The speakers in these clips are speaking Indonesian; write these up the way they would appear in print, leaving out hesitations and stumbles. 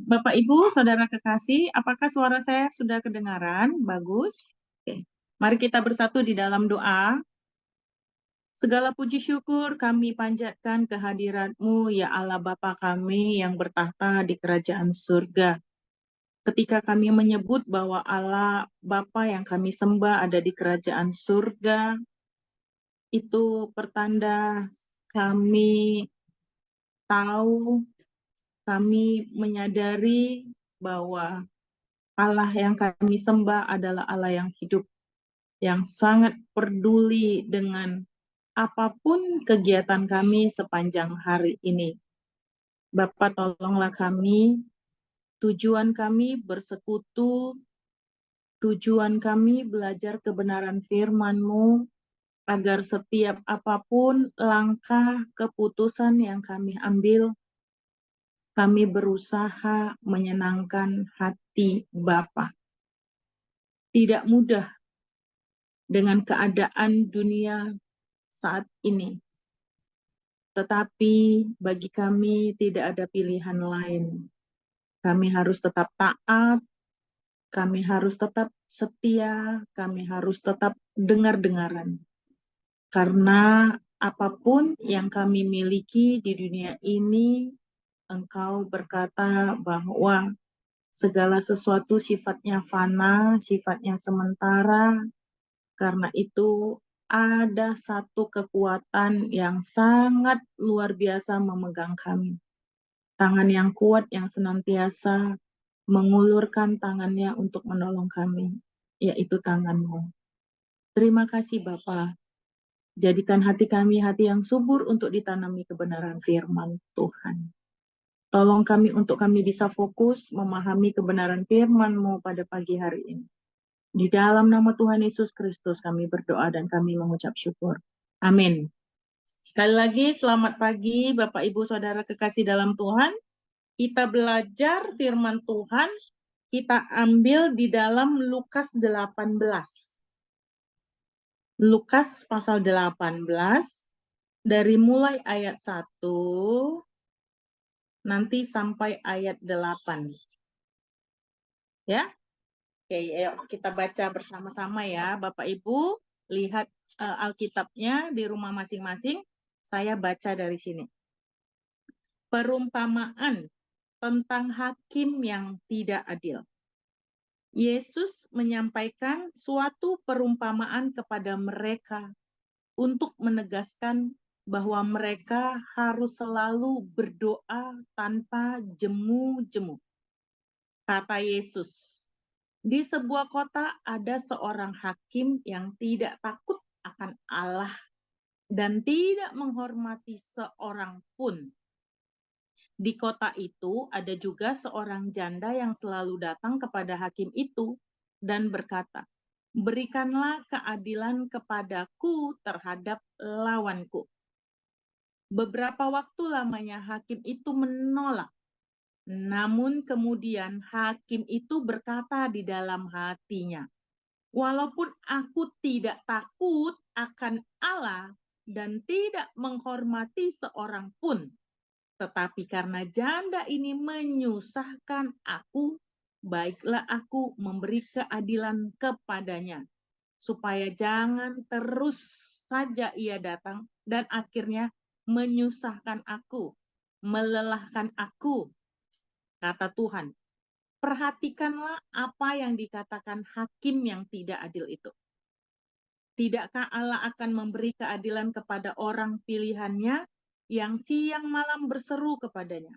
Bapak, Ibu, Saudara kekasih, apakah suara saya sudah kedengaran? Bagus. Oke. Mari kita bersatu di dalam doa. Segala puji syukur kami panjatkan kehadirat-Mu, ya Allah Bapa kami yang bertahta di kerajaan surga. Ketika kami menyebut bahwa Allah Bapa yang kami sembah ada di kerajaan surga, itu pertanda kami tahu, kami menyadari bahwa Allah yang kami sembah adalah Allah yang hidup, yang sangat peduli dengan apapun kegiatan kami sepanjang hari ini. Bapak, tolonglah kami, tujuan kami bersekutu, tujuan kami belajar kebenaran firman-Mu, agar setiap apapun langkah keputusan yang kami ambil, kami berusaha menyenangkan hati Bapa. Tidak mudah dengan keadaan dunia saat ini. Tetapi bagi kami tidak ada pilihan lain. Kami harus tetap taat, kami harus tetap setia, kami harus tetap dengar-dengaran. Karena apapun yang kami miliki di dunia ini, Engkau berkata bahwa segala sesuatu sifatnya fana, sifatnya sementara. Karena itu ada satu kekuatan yang sangat luar biasa memegang kami. Tangan yang kuat yang senantiasa mengulurkan tangannya untuk menolong kami, yaitu tangan-Mu. Terima kasih Bapa. Jadikan hati kami hati yang subur untuk ditanami kebenaran firman Tuhan. Tolong kami untuk kami bisa fokus memahami kebenaran firman-Mu pada pagi hari ini. Di dalam nama Tuhan Yesus Kristus kami berdoa dan kami mengucap syukur. Amin. Sekali lagi selamat pagi Bapak Ibu Saudara kekasih dalam Tuhan. Kita belajar firman Tuhan, kita ambil di dalam Lukas 18. Lukas pasal 18, dari mulai ayat 1, nanti sampai ayat 8. Ya, oke, ayo kita baca bersama-sama ya, Bapak Ibu. Lihat Alkitabnya di rumah masing-masing. Saya baca dari sini. Perumpamaan tentang hakim yang tidak adil. Yesus menyampaikan suatu perumpamaan kepada mereka untuk menegaskan bahwa mereka harus selalu berdoa tanpa jemu-jemu. Kata Yesus, di sebuah kota ada seorang hakim yang tidak takut akan Allah dan tidak menghormati seorang pun. Di kota itu ada juga seorang janda yang selalu datang kepada hakim itu dan berkata, "Berikanlah keadilan kepadaku terhadap lawanku." Beberapa waktu lamanya hakim itu menolak. Namun kemudian hakim itu berkata di dalam hatinya, "Walaupun aku tidak takut akan Allah dan tidak menghormati seorang pun, tetapi karena janda ini menyusahkan aku, baiklah aku memberi keadilan kepadanya, supaya jangan terus saja ia datang dan akhirnya menyusahkan aku, melelahkan aku." Kata Tuhan, perhatikanlah apa yang dikatakan hakim yang tidak adil itu. Tidakkah Allah akan memberi keadilan kepada orang pilihannya yang siang malam berseru kepadanya?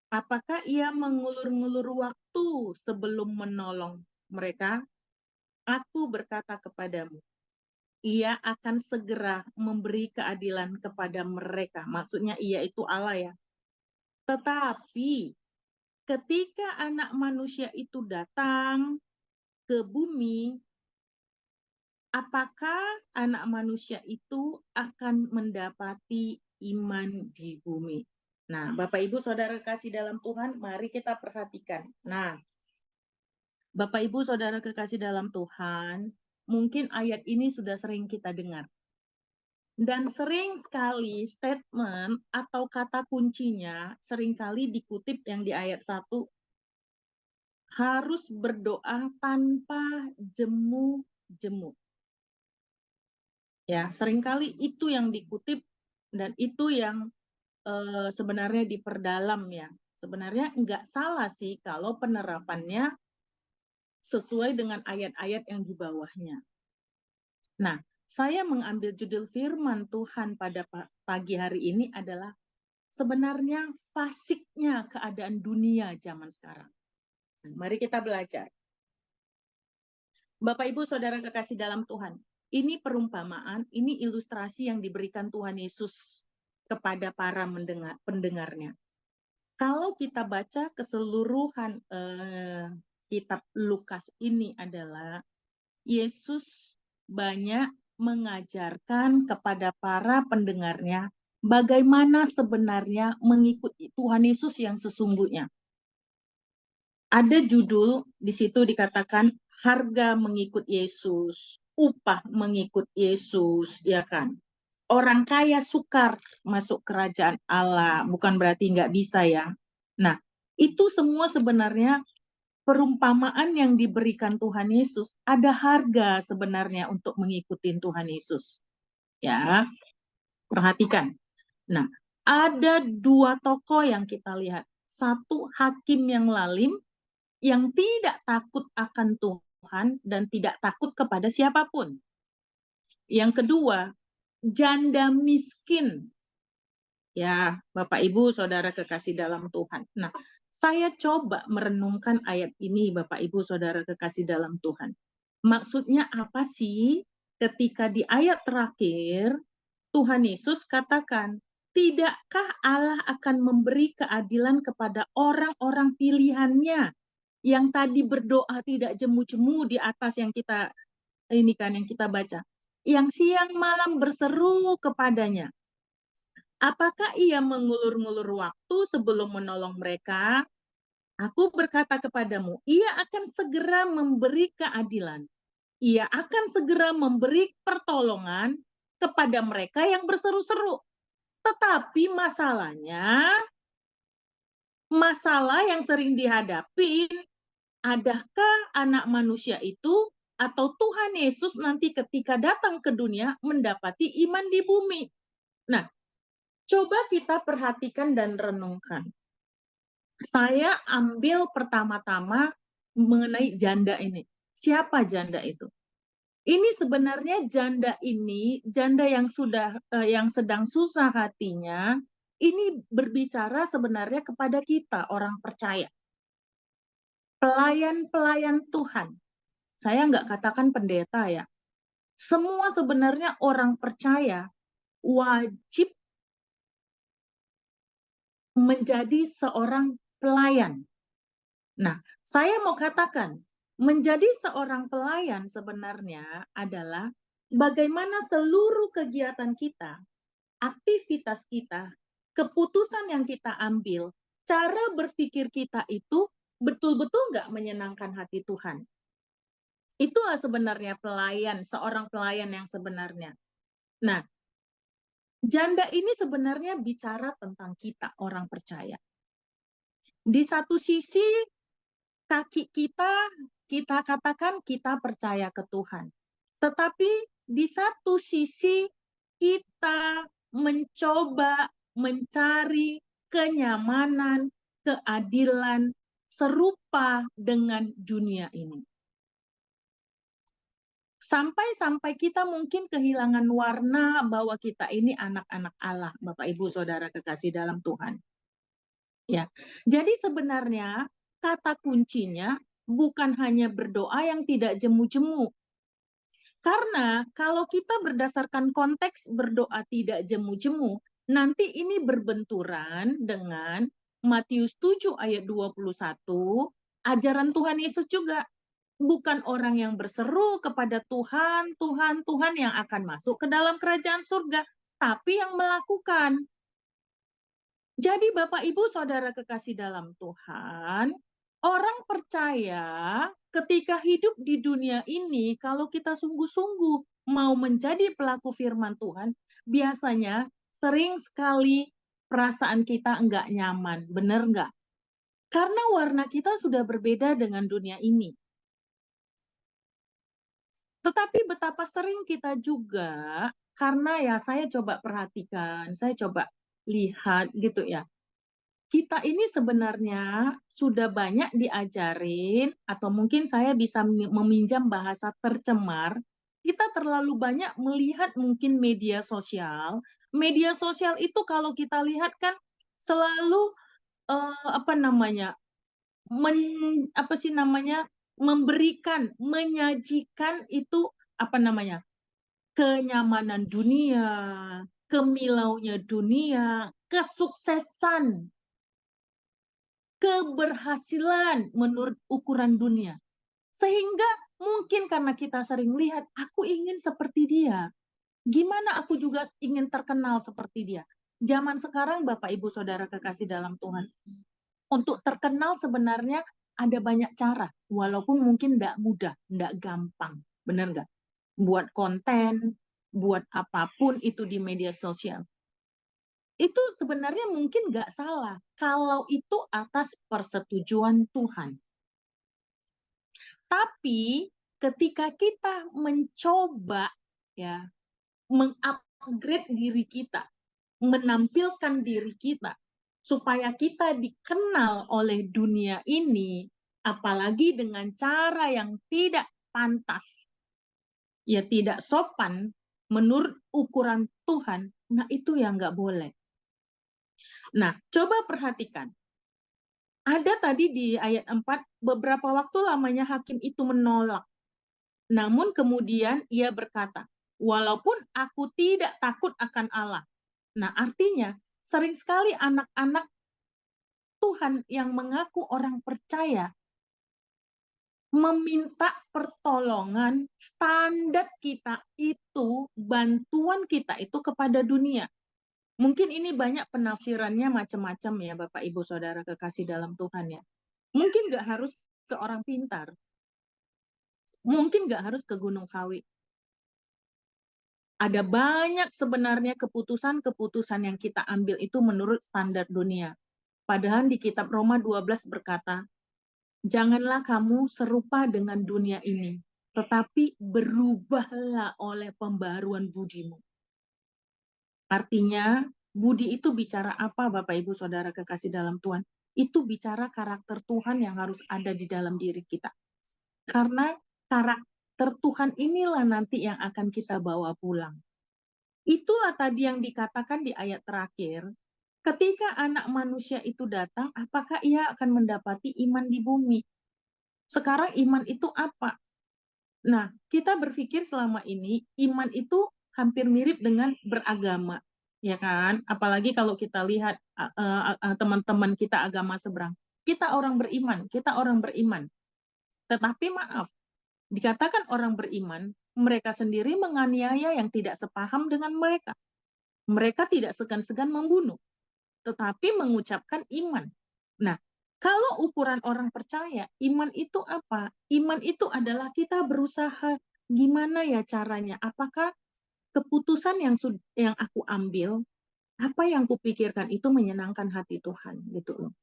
Apakah ia mengulur-ngulur waktu sebelum menolong mereka? Aku berkata kepadamu, ia akan segera memberi keadilan kepada mereka. Maksudnya ia itu Allah ya. Tetapi ketika anak manusia itu datang ke bumi, apakah anak manusia itu akan mendapati iman di bumi? Nah, Bapak Ibu Saudara kasih dalam Tuhan, mari kita perhatikan. Nah, Bapak Ibu Saudara kekasih dalam Tuhan, mungkin ayat ini sudah sering kita dengar. Dan sering sekali statement atau kata kuncinya seringkali dikutip yang di ayat 1, harus berdoa tanpa jemu-jemu. Ya, seringkali itu yang dikutip dan itu yang sebenarnya diperdalam ya. Sebenarnya nggak salah sih kalau penerapannya sesuai dengan ayat-ayat yang di bawahnya. Nah, saya mengambil judul firman Tuhan pada pagi hari ini adalah sebenarnya fasiknya keadaan dunia zaman sekarang. Mari kita belajar. Bapak Ibu Saudara kekasih dalam Tuhan, ini perumpamaan, ini ilustrasi yang diberikan Tuhan Yesus kepada para pendengarnya. Kalau kita baca keseluruhan kitab Lukas ini adalah Yesus banyak mengajarkan kepada para pendengarnya bagaimana sebenarnya mengikuti Tuhan Yesus yang sesungguhnya. Ada judul di situ dikatakan harga mengikut Yesus, upah mengikut Yesus, ya kan? Orang kaya sukar masuk kerajaan Allah, bukan berarti nggak bisa ya. Nah, itu semua sebenarnya perumpamaan yang diberikan Tuhan Yesus. Ada harga sebenarnya untuk mengikuti Tuhan Yesus. Ya, perhatikan. Nah, ada dua tokoh yang kita lihat. Satu hakim yang lalim, yang tidak takut akan Tuhan dan tidak takut kepada siapapun. Yang kedua, janda miskin. Ya, Bapak Ibu, Saudara kekasih dalam Tuhan. Nah, saya coba merenungkan ayat ini, Bapak Ibu, Saudara kekasih dalam Tuhan. Maksudnya apa sih ketika di ayat terakhir Tuhan Yesus katakan, tidakkah Allah akan memberi keadilan kepada orang-orang pilihannya yang tadi berdoa tidak jemu-jemu di atas yang kita ini kan yang kita baca, yang siang malam berseru kepadanya. Apakah ia mengulur-ngulur waktu sebelum menolong mereka? Aku berkata kepadamu, ia akan segera memberi keadilan. Ia akan segera memberi pertolongan kepada mereka yang berseru-seru. Tetapi masalah yang sering dihadapi, adakah anak manusia itu atau Tuhan Yesus nanti ketika datang ke dunia mendapati iman di bumi? Nah, coba kita perhatikan dan renungkan. Saya ambil pertama-tama mengenai janda ini. Siapa janda itu? Ini sebenarnya janda ini, janda yang yang sedang susah hatinya, ini berbicara sebenarnya kepada kita orang percaya. Pelayan-pelayan Tuhan. Saya nggak katakan pendeta ya. Semua sebenarnya orang percaya wajib menjadi seorang pelayan. Nah, saya mau katakan, menjadi seorang pelayan sebenarnya adalah bagaimana seluruh kegiatan kita, aktivitas kita, keputusan yang kita ambil, cara berpikir kita itu betul-betul nggak menyenangkan hati Tuhan. Itulah sebenarnya pelayan, seorang pelayan yang sebenarnya. Nah, janda ini sebenarnya bicara tentang kita, orang percaya. Di satu sisi, kaki kita katakan kita percaya ke Tuhan. Tetapi di satu sisi, kita mencoba mencari kenyamanan, keadilan, serupa dengan dunia ini. Sampai-sampai kita mungkin kehilangan warna bahwa kita ini anak-anak Allah, Bapak Ibu Saudara kekasih dalam Tuhan. Ya. Jadi sebenarnya kata kuncinya bukan hanya berdoa yang tidak jemu-jemu. Karena kalau kita berdasarkan konteks berdoa tidak jemu-jemu, nanti ini berbenturan dengan Matius 7 ayat 21, ajaran Tuhan Yesus juga. Bukan orang yang berseru kepada Tuhan, Tuhan, Tuhan yang akan masuk ke dalam kerajaan surga, tapi yang melakukan. Jadi Bapak Ibu Saudara kekasih dalam Tuhan, orang percaya ketika hidup di dunia ini, kalau kita sungguh-sungguh mau menjadi pelaku firman Tuhan, biasanya sering sekali perasaan kita enggak nyaman, benar enggak? Karena warna kita sudah berbeda dengan dunia ini. Tetapi betapa sering kita juga, karena ya saya coba perhatikan, saya coba lihat gitu ya. Kita ini sebenarnya sudah banyak diajarin, atau mungkin saya bisa meminjam bahasa tercemar, kita terlalu banyak melihat mungkin media sosial. Media sosial itu kalau kita lihat kan selalu apa namanya, apa sih namanya, memberikan, menyajikan itu apa namanya, kenyamanan dunia, kemilaunya dunia, kesuksesan, keberhasilan menurut ukuran dunia. Sehingga mungkin karena kita sering lihat, aku ingin seperti dia. Gimana aku juga ingin terkenal seperti dia. Zaman sekarang, Bapak, Ibu, Saudara kekasih dalam Tuhan, untuk terkenal sebenarnya ada banyak cara, walaupun mungkin tidak mudah, tidak gampang. Benar nggak? Buat konten, buat apapun itu di media sosial. Itu sebenarnya mungkin nggak salah, kalau itu atas persetujuan Tuhan. Tapi ketika kita mencoba ya mengupgrade diri kita, menampilkan diri kita supaya kita dikenal oleh dunia ini, apalagi dengan cara yang tidak pantas, ya tidak sopan menurut ukuran Tuhan, nah itu yang nggak boleh. Nah, coba perhatikan. Ada tadi di ayat 4, beberapa waktu lamanya hakim itu menolak. Namun kemudian ia berkata, walaupun aku tidak takut akan Allah. Nah, artinya sering sekali anak-anak Tuhan yang mengaku orang percaya meminta pertolongan, standar kita itu, bantuan kita itu kepada dunia. Mungkin ini banyak penafsirannya macam-macam ya Bapak Ibu Saudara kekasih dalam Tuhan ya. Mungkin nggak harus ke orang pintar. Mungkin nggak harus ke Gunung Kawi. Ada banyak sebenarnya keputusan-keputusan yang kita ambil itu menurut standar dunia. Padahal di kitab Roma 12 berkata, janganlah kamu serupa dengan dunia ini, tetapi berubahlah oleh pembaruan budimu. Artinya, budi itu bicara apa Bapak Ibu Saudara kekasih dalam Tuhan? Itu bicara karakter Tuhan yang harus ada di dalam diri kita. Karena karakter Tuhan inilah nanti yang akan kita bawa pulang. Itulah tadi yang dikatakan di ayat terakhir. Ketika anak manusia itu datang, apakah ia akan mendapati iman di bumi? Sekarang iman itu apa? Nah, kita berpikir selama ini iman itu hampir mirip dengan beragama, ya kan? Apalagi kalau kita lihat teman-teman kita agama seberang. Kita orang beriman, kita orang beriman. Tetapi maaf, dikatakan orang beriman, mereka sendiri menganiaya yang tidak sepaham dengan mereka. Mereka tidak segan-segan membunuh, tetapi mengucapkan iman. Nah, kalau ukuran orang percaya, iman itu apa? Iman itu adalah kita berusaha gimana ya caranya? Apakah keputusan yang aku ambil, apa yang kupikirkan itu menyenangkan hati Tuhan gitu loh.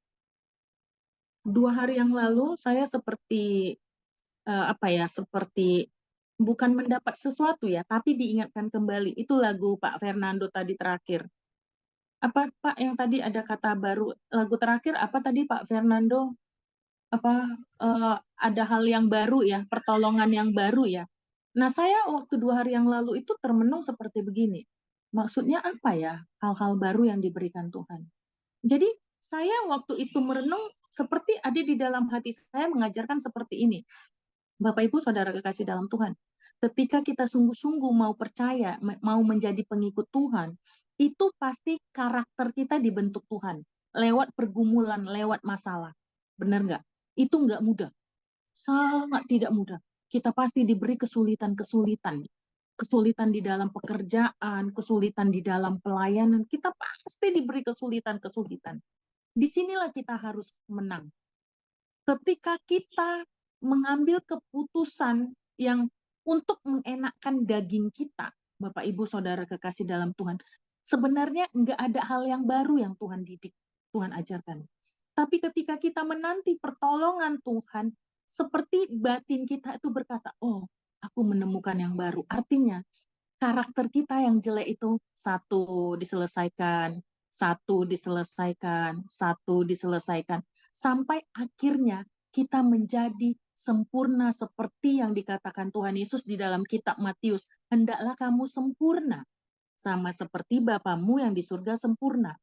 2 hari yang lalu saya seperti apa ya, seperti bukan mendapat sesuatu ya, tapi diingatkan kembali. Itu lagu Pak Fernando tadi terakhir. Apa Pak yang tadi ada kata baru, lagu terakhir apa tadi Pak Fernando? Apa ada hal yang baru ya, pertolongan yang baru ya. Nah, saya waktu 2 hari yang lalu itu termenung seperti begini. Maksudnya apa ya hal-hal baru yang diberikan Tuhan? Jadi saya waktu itu merenung seperti ada di dalam hati saya mengajarkan seperti ini. Bapak Ibu Saudara kekasih dalam Tuhan, ketika kita sungguh-sungguh mau percaya, mau menjadi pengikut Tuhan, itu pasti karakter kita dibentuk Tuhan lewat pergumulan, lewat masalah. Benar nggak? Itu nggak mudah, sangat tidak mudah. Kita pasti diberi kesulitan-kesulitan, kesulitan di dalam pekerjaan, kesulitan di dalam pelayanan. Kita pasti diberi kesulitan-kesulitan. Disinilah kita harus menang. Ketika kita mengambil keputusan yang untuk mengenakkan daging kita, Bapak Ibu Saudara kekasih dalam Tuhan, sebenarnya nggak ada hal yang baru yang Tuhan didik, Tuhan ajarkan. Tapi ketika kita menanti pertolongan Tuhan, seperti batin kita itu berkata, oh, aku menemukan yang baru. Artinya, karakter kita yang jelek itu satu diselesaikan, satu diselesaikan, satu diselesaikan. Sampai akhirnya kita menjadi sempurna seperti yang dikatakan Tuhan Yesus di dalam kitab Matius. Hendaklah kamu sempurna, sama seperti Bapamu yang di surga sempurna.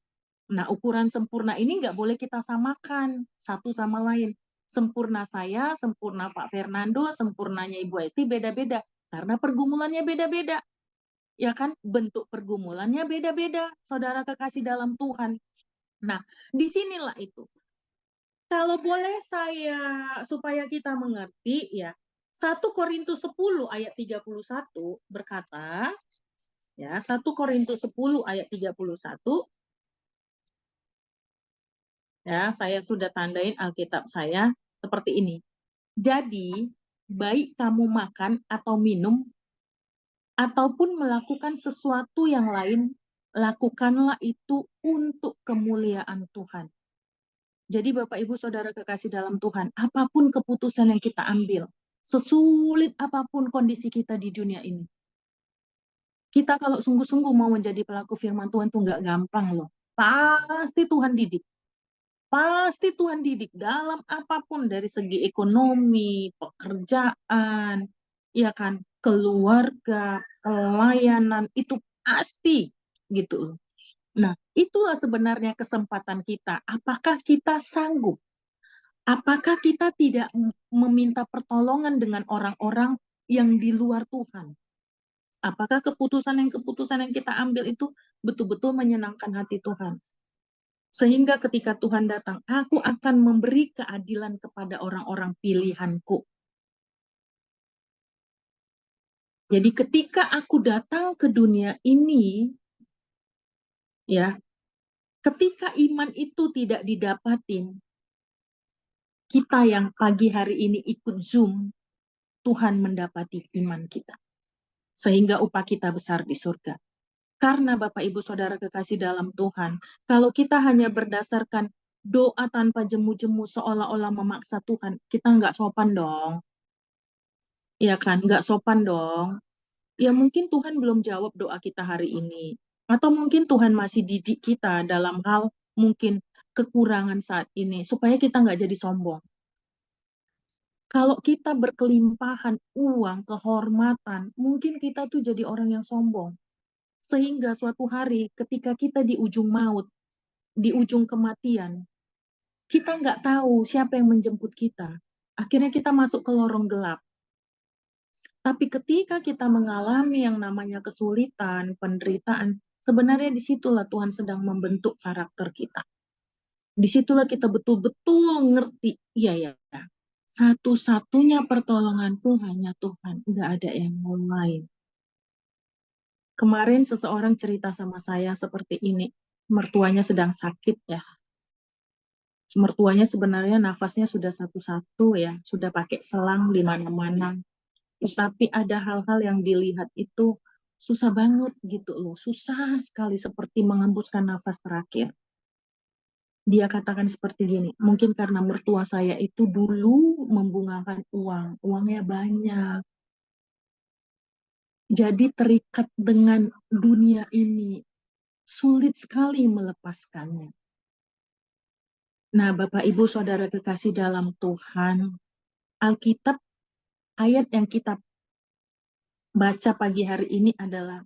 Nah, ukuran sempurna ini nggak boleh kita samakan satu sama lain. Sempurna saya, sempurna Pak Fernando, sempurnanya Ibu Esti beda-beda. Karena pergumulannya beda-beda. Ya kan? Bentuk pergumulannya beda-beda, saudara kekasih dalam Tuhan. Nah, disinilah itu. Kalau boleh saya, supaya kita mengerti, ya, 1 Korintus 10 ayat 31 berkata, ya, 1 Korintus 10 ayat 31, ya, saya sudah tandain Alkitab saya seperti ini. Jadi, baik kamu makan atau minum, ataupun melakukan sesuatu yang lain, lakukanlah itu untuk kemuliaan Tuhan. Jadi Bapak Ibu Saudara kekasih dalam Tuhan, apapun keputusan yang kita ambil, sesulit apapun kondisi kita di dunia ini, kita kalau sungguh-sungguh mau menjadi pelaku firman Tuhan itu nggak gampang loh. Pasti Tuhan didik. Pasti Tuhan didik dalam apapun dari segi ekonomi, pekerjaan, ya kan, keluarga, pelayanan, itu pasti gitu. Nah, itulah sebenarnya kesempatan kita. Apakah kita sanggup? Apakah kita tidak meminta pertolongan dengan orang-orang yang di luar Tuhan? Apakah keputusan yang kita ambil itu betul-betul menyenangkan hati Tuhan? Sehingga ketika Tuhan datang, aku akan memberi keadilan kepada orang-orang pilihanku. Jadi ketika aku datang ke dunia ini, ya, ketika iman itu tidak didapatin, kita yang pagi hari ini ikut Zoom, Tuhan mendapati iman kita. Sehingga upah kita besar di surga. Karena Bapak Ibu Saudara kekasih dalam Tuhan, kalau kita hanya berdasarkan doa tanpa jemu-jemu seolah-olah memaksa Tuhan, kita nggak sopan dong. Ya kan, nggak sopan dong. Ya mungkin Tuhan belum jawab doa kita hari ini. Atau mungkin Tuhan masih didik kita dalam hal mungkin kekurangan saat ini, supaya kita nggak jadi sombong. Kalau kita berkelimpahan uang, kehormatan, mungkin kita tuh jadi orang yang sombong. Sehingga suatu hari ketika kita di ujung maut, di ujung kematian, kita nggak tahu siapa yang menjemput kita. Akhirnya kita masuk ke lorong gelap. Tapi ketika kita mengalami yang namanya kesulitan, penderitaan, sebenarnya disitulah Tuhan sedang membentuk karakter kita. Disitulah kita betul-betul ngerti, iya ya, satu-satunya pertolonganku hanya Tuhan, nggak ada yang lain. Kemarin seseorang cerita sama saya seperti ini, mertuanya sedang sakit ya. Mertuanya sebenarnya nafasnya sudah satu-satu ya, sudah pakai selang di mana-mana. Tetapi ada hal-hal yang dilihat itu susah banget gitu loh. Susah sekali seperti mengembuskan nafas terakhir. Dia katakan seperti gini, mungkin karena mertua saya itu dulu membungakan uang. Uangnya banyak. Jadi terikat dengan dunia ini. Sulit sekali melepaskannya. Nah, Bapak Ibu Saudara kekasih dalam Tuhan, Alkitab ayat yang kita baca pagi hari ini adalah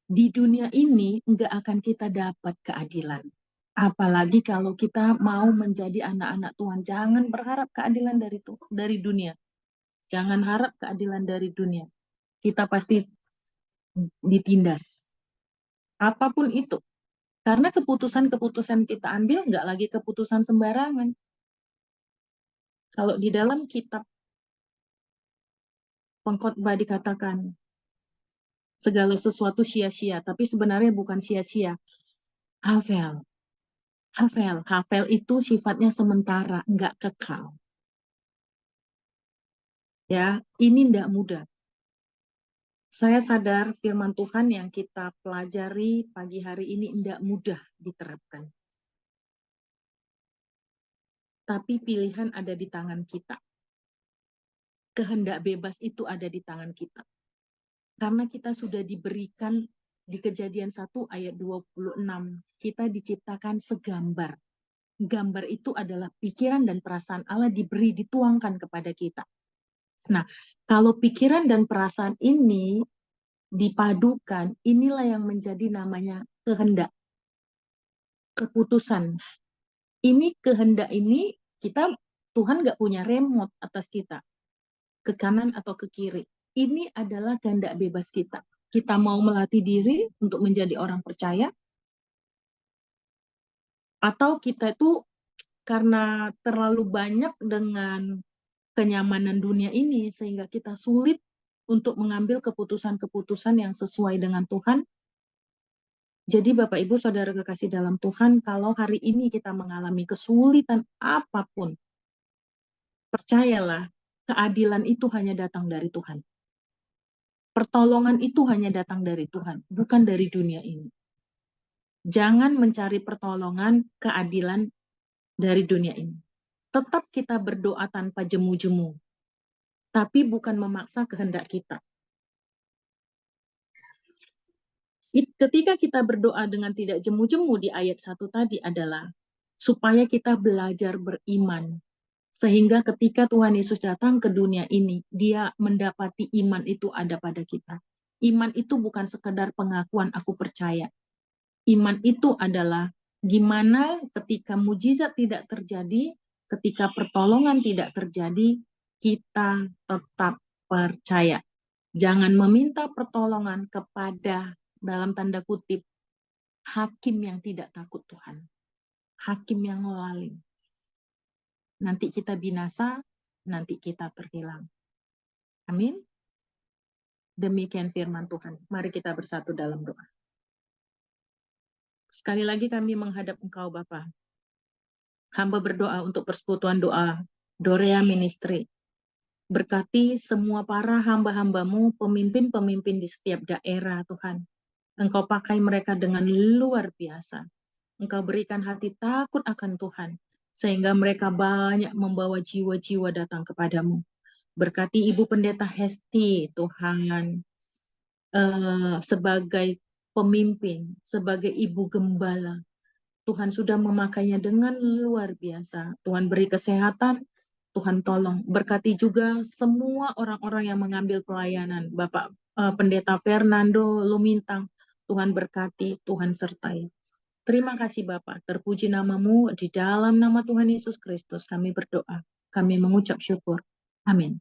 di dunia ini nggak akan kita dapat keadilan. Apalagi kalau kita mau menjadi anak-anak Tuhan. Jangan berharap keadilan dari dunia. Jangan harap keadilan dari dunia. Kita pasti ditindas. Apapun itu. Karena keputusan-keputusan kita ambil nggak lagi keputusan sembarangan. Kalau di dalam kitab Pengkhotbah dikatakan segala sesuatu sia-sia, tapi sebenarnya bukan sia-sia. Hafel. Hafel itu sifatnya sementara, nggak kekal. Ya, ini tidak mudah. Saya sadar firman Tuhan yang kita pelajari pagi hari ini tidak mudah diterapkan. tapi pilihan ada di tangan kita. Kehendak bebas itu ada di tangan kita. Karena kita sudah diberikan di Kejadian 1 ayat 26, kita diciptakan segambar. Gambar itu adalah pikiran dan perasaan Allah dituangkan kepada kita. Nah, kalau pikiran dan perasaan ini dipadukan, inilah yang menjadi namanya kehendak, keputusan. Ini kehendak ini Tuhan nggak punya remote atas kita, ke kanan atau ke kiri. Ini adalah kehendak bebas kita. Kita mau melatih diri untuk menjadi orang percaya, atau kita itu karena terlalu banyak dengan kenyamanan dunia ini, sehingga kita sulit untuk mengambil keputusan-keputusan yang sesuai dengan Tuhan. Jadi Bapak Ibu Saudara kekasih dalam Tuhan, kalau hari ini kita mengalami kesulitan apapun, percayalah, keadilan itu hanya datang dari Tuhan. Pertolongan itu hanya datang dari Tuhan, bukan dari dunia ini. Jangan mencari pertolongan, keadilan dari dunia ini. Tetap kita berdoa tanpa jemu-jemu, tapi bukan memaksa kehendak kita. Ketika kita berdoa dengan tidak jemu-jemu di ayat 1 tadi adalah supaya kita belajar beriman. Sehingga ketika Tuhan Yesus datang ke dunia ini, dia mendapati iman itu ada pada kita. Iman itu bukan sekedar pengakuan aku percaya. Iman itu adalah gimana ketika mujizat tidak terjadi, ketika pertolongan tidak terjadi, kita tetap percaya. Jangan meminta pertolongan kepada, dalam tanda kutip, hakim yang tidak takut Tuhan. Hakim yang lalim. Nanti kita binasa, nanti kita terhilang. Amin. Demikian firman Tuhan. Mari kita bersatu dalam doa. Sekali lagi kami menghadap Engkau Bapa. Hamba berdoa untuk persekutuan doa Dorea Ministry. Berkati semua para hamba-hambamu, pemimpin-pemimpin di setiap daerah Tuhan. Engkau pakai mereka dengan luar biasa. Engkau berikan hati takut akan Tuhan, sehingga mereka banyak membawa jiwa-jiwa datang kepadamu. Berkati Ibu Pendeta Hesti, Tuhan, sebagai pemimpin, sebagai Ibu Gembala. Tuhan sudah memakainya dengan luar biasa. Tuhan beri kesehatan, Tuhan tolong. Berkati juga semua orang-orang yang mengambil pelayanan. Bapak Pendeta Fernando Lumintang, Tuhan berkati, Tuhan sertai. Terima kasih Bapak, terpuji namamu, di dalam nama Tuhan Yesus Kristus kami berdoa. Kami mengucap syukur. Amin.